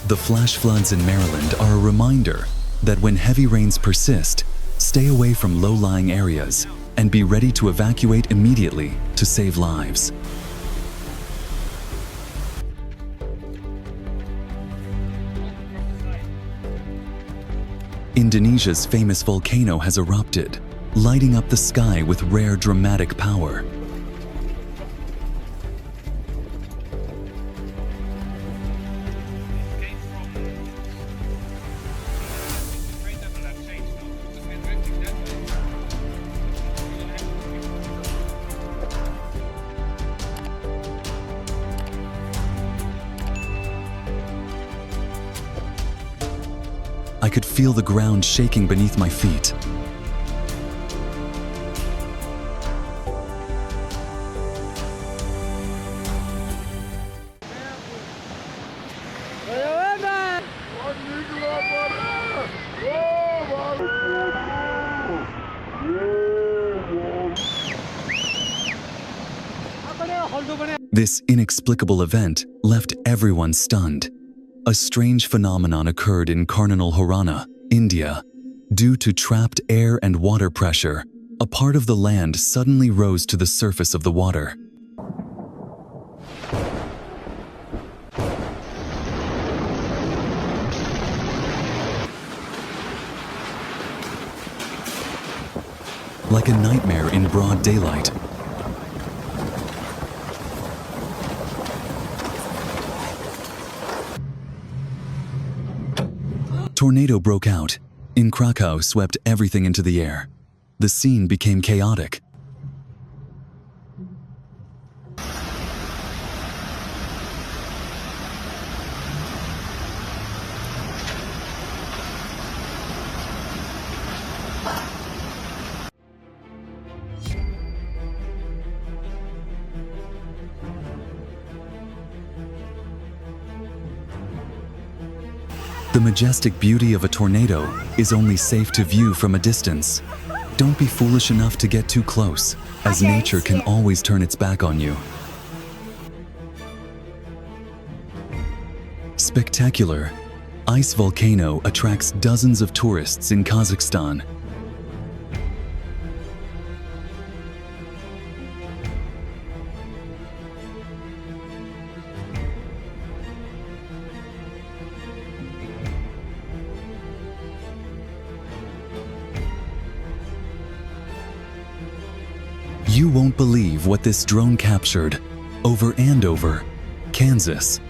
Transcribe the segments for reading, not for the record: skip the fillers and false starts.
The flash floods in Maryland are a reminder that when heavy rains persist, stay away from low-lying areas and be ready to evacuate immediately to save lives. Indonesia's famous volcano has erupted, lighting up the sky with rare dramatic power. I could feel the ground shaking beneath my feet. This inexplicable event left everyone stunned. A strange phenomenon occurred in Karnal Haryana, India. Due to trapped air and water pressure, a part of the land suddenly rose to the surface of the water. Like a nightmare in broad daylight. Tornado broke out. In Krakow, swept everything into the air. The scene became chaotic. The majestic beauty of a tornado is only safe to view from a distance. Don't be foolish enough to get too close, as nature can always turn its back on you. Spectacular. Ice volcano attracts dozens of tourists in Kazakhstan. You won't believe what this drone captured. Over Andover, Kansas,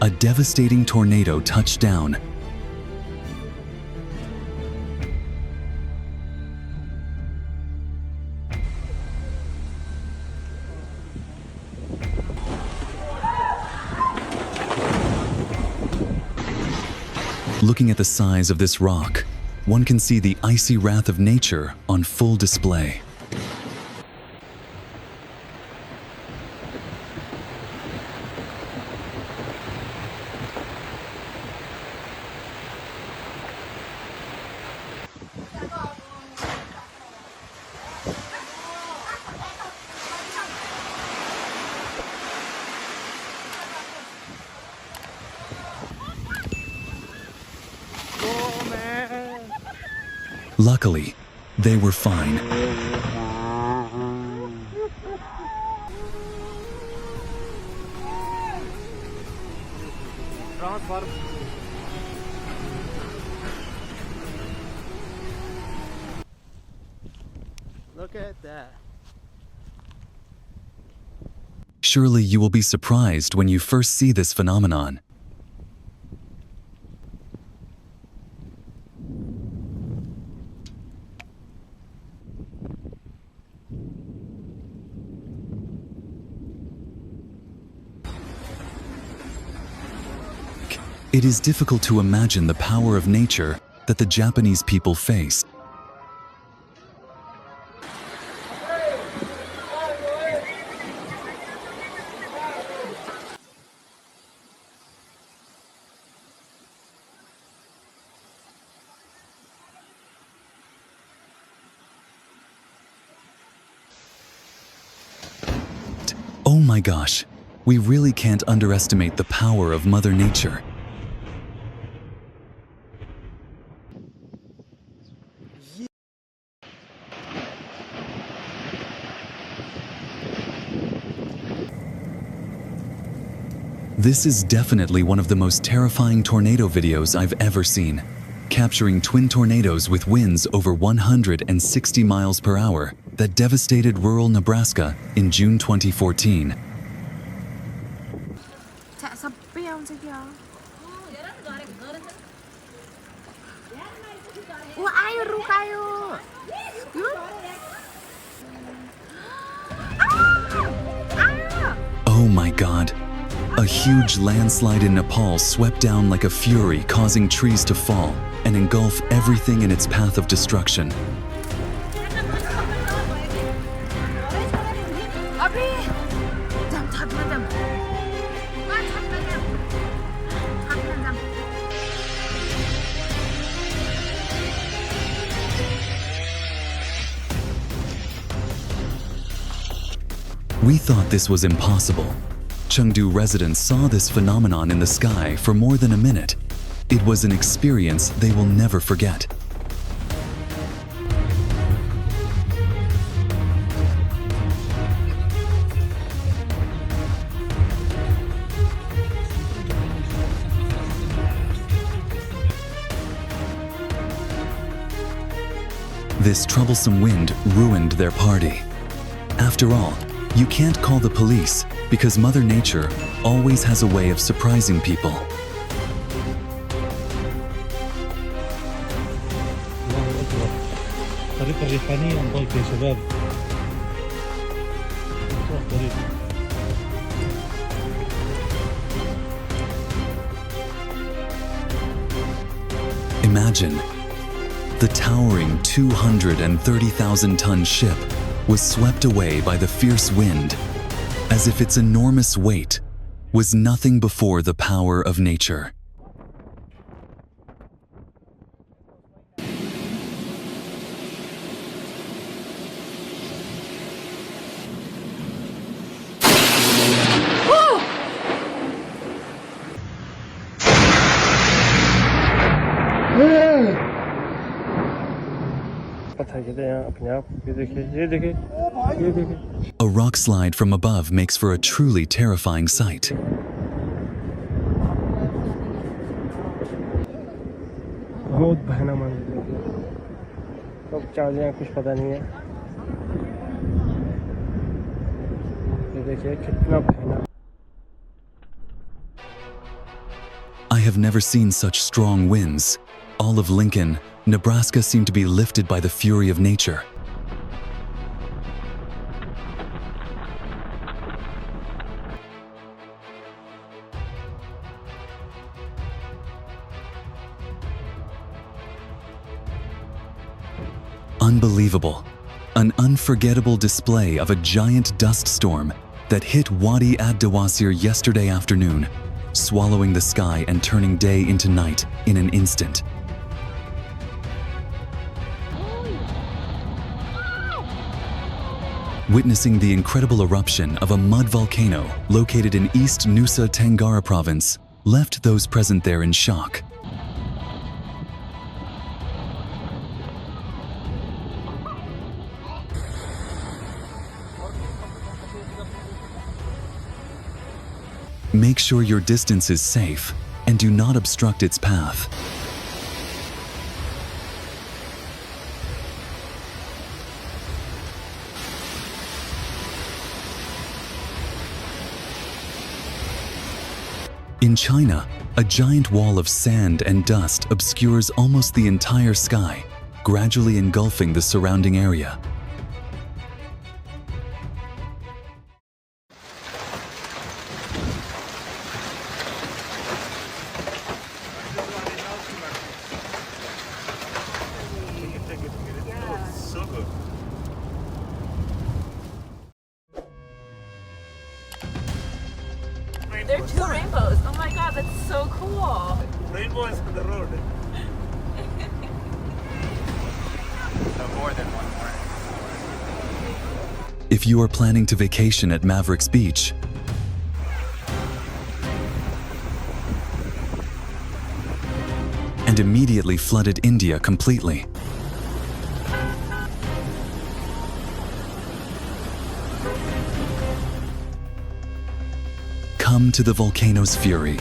a devastating tornado touched down. Looking at the size of this rock, one can see the icy wrath of nature on full display. Luckily, they were fine. Look at that. Surely you will be surprised when you first see this phenomenon. It is difficult to imagine the power of nature that the Japanese people face. Oh my gosh, we really can't underestimate the power of Mother Nature. This is definitely one of the most terrifying tornado videos I've ever seen, capturing twin tornadoes with winds over 160 miles per hour that devastated rural Nebraska in June 2014. Oh my God. A huge landslide in Nepal swept down like a fury, causing trees to fall and engulf everything in its path of destruction. We thought this was impossible. Chengdu residents saw this phenomenon in the sky for more than a minute. It was an experience they will never forget. This troublesome wind ruined their party. After all, you can't call the police because Mother Nature always has a way of surprising people. Imagine, the towering 230,000-ton ship was swept away by the fierce wind, as if its enormous weight was nothing before the power of nature. A rock slide from above makes for a truly terrifying sight. I have never seen such strong winds. All of Lincoln, Nebraska seemed to be lifted by the fury of nature. Unbelievable. An unforgettable display of a giant dust storm that hit Wadi ad-Dawasir yesterday afternoon, swallowing the sky and turning day into night in an instant. Witnessing the incredible eruption of a mud volcano located in East Nusa Tenggara province left those present there in shock. Make sure your distance is safe and do not obstruct its path. In China, a giant wall of sand and dust obscures almost the entire sky, gradually engulfing the surrounding area. There are two rainbows. Oh my god, that's so cool. Rainbow is on the road. So more than one more. If you are planning to vacation at Mavericks Beach, and immediately flooded India completely. succumb to the volcano's fury.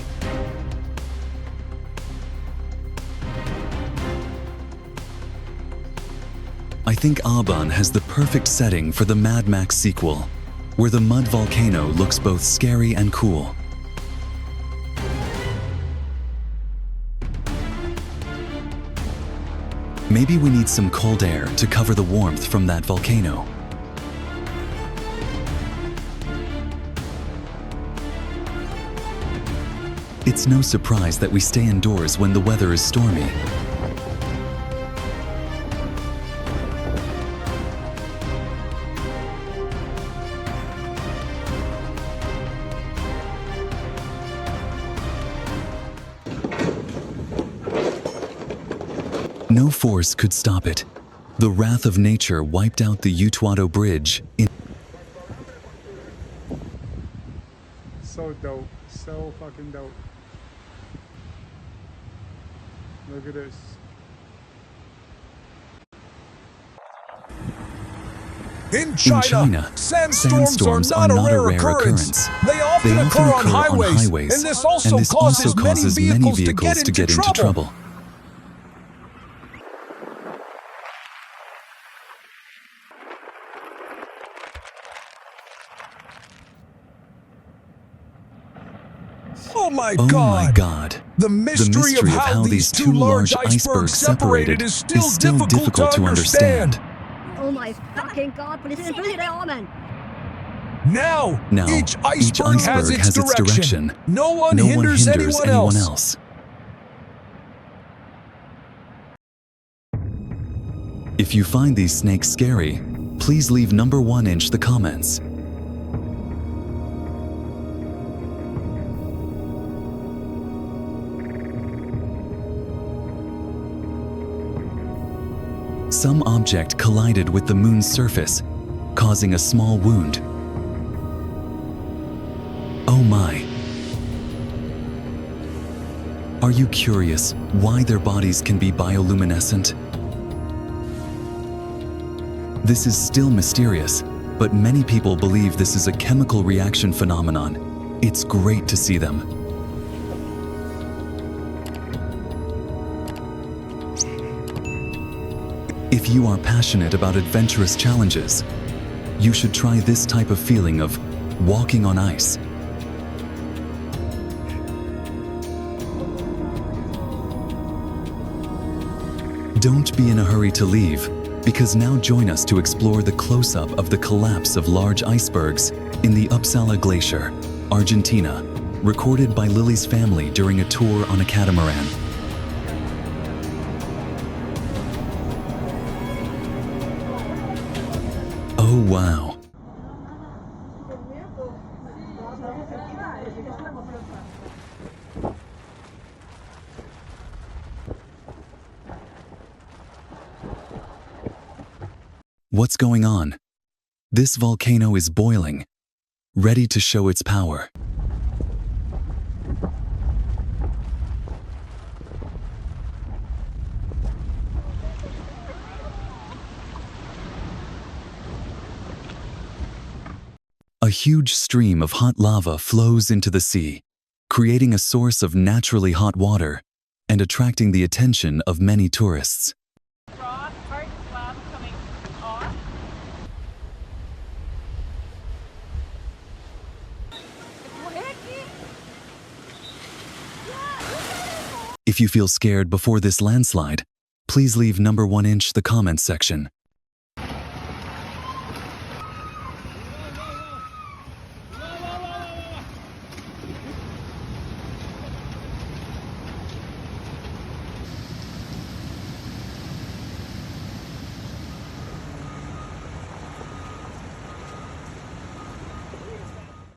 I think Aban has the perfect setting for the Mad Max sequel, where the mud volcano looks both scary and cool. Maybe we need some cold air to cover the warmth from that volcano. It's no surprise that we stay indoors when the weather is stormy. No force could stop it. The wrath of nature wiped out the Utuado Bridge in So dope. So fucking dope. Look at this. In China, sandstorms are not a rare occurrence. They often occur on highways, and this also causes many vehicles to get into trouble. Oh my God! The mystery of how these two large icebergs separated is still difficult to understand. Oh my fucking God, politician, Now, each iceberg has its direction. No one hinders anyone else. If you find these snakes scary, please leave number 1 inch the comments. Some object collided with the moon's surface, causing a small wound. Oh my! Are you curious why their bodies can be bioluminescent? This is still mysterious, but many people believe this is a chemical reaction phenomenon. It's great to see them. If you are passionate about adventurous challenges, you should try this type of feeling of walking on ice. Don't be in a hurry to leave, because now join us to explore the close-up of the collapse of large icebergs in the Uppsala Glacier, Argentina, recorded by Lily's family during a tour on a catamaran. Oh wow! What's going on? This volcano is boiling, ready to show its power. A huge stream of hot lava flows into the sea, creating a source of naturally hot water and attracting the attention of many tourists. Raw part slab coming off. If you feel scared before this landslide, please leave number 1 inch the comments section.